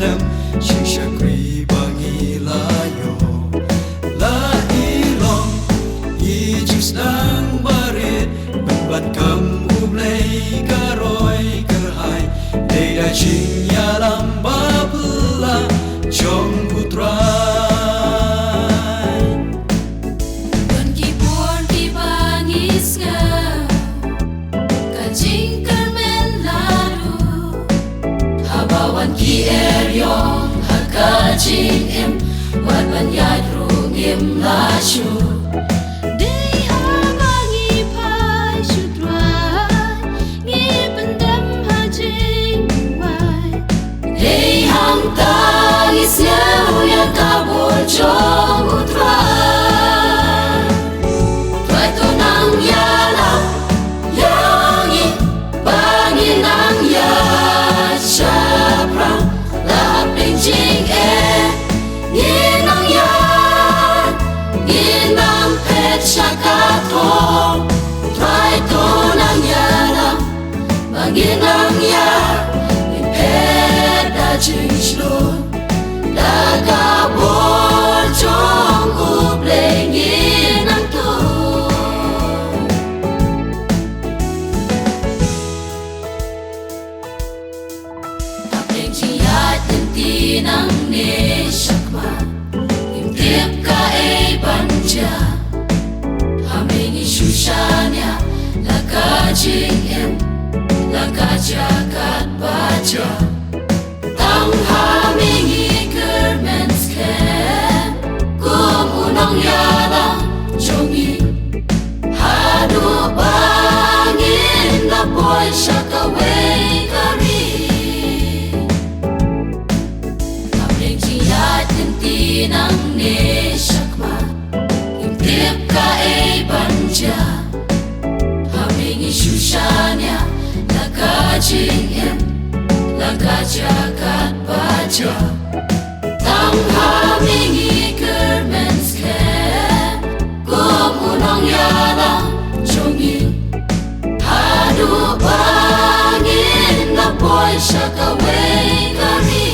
nam shishakri bangilayo la ilong ijus nang barit benban kam ublay karoy kerhai deda ching yalam babla chong putrai Ki eryong hakajing em wat banyad rung em la shu Day abangi pai shudrai ngi pendam hajing wai Day hang tangis nyau yang kabul jong utrai Tuai to nang yala yangi bangi nang ya Shaprang la pinjing Nginang yan Nginang pet syakatong Try to nang yalang Manginang yan Ngin pet da jing shlun Da kabol jong ublay nginang to Tinang ne shakma Imtip ka ay banja Hamingi shushanya Laka jing em Laka jagat baja Tang hamingi kermens kem Kum unang yalang jongi Hadu bangin na boy shakaway kari Tinang ne shakma Imtip ka ay banja Hamingi shushanya Laka jing em Laka jagat baja Tang hamingi kermens kem Kum unang yalang jongi Hadu bangin na boy shakaway kari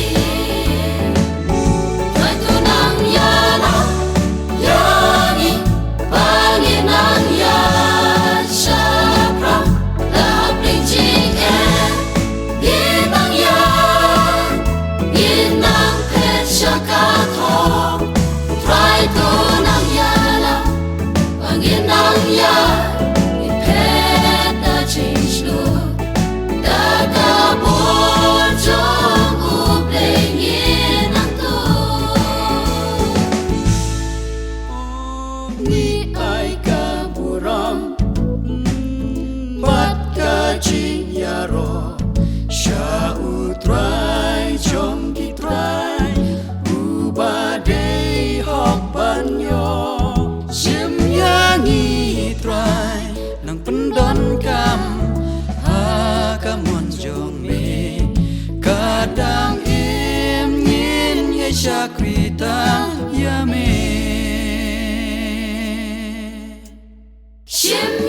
ni ai ka buram bat ka jing yaro sha utrai jong ki trai ubade hok banyo sim yangi trai nang pendon kam ha kamon jong me kadang em ngin ye shakrita ya me Shim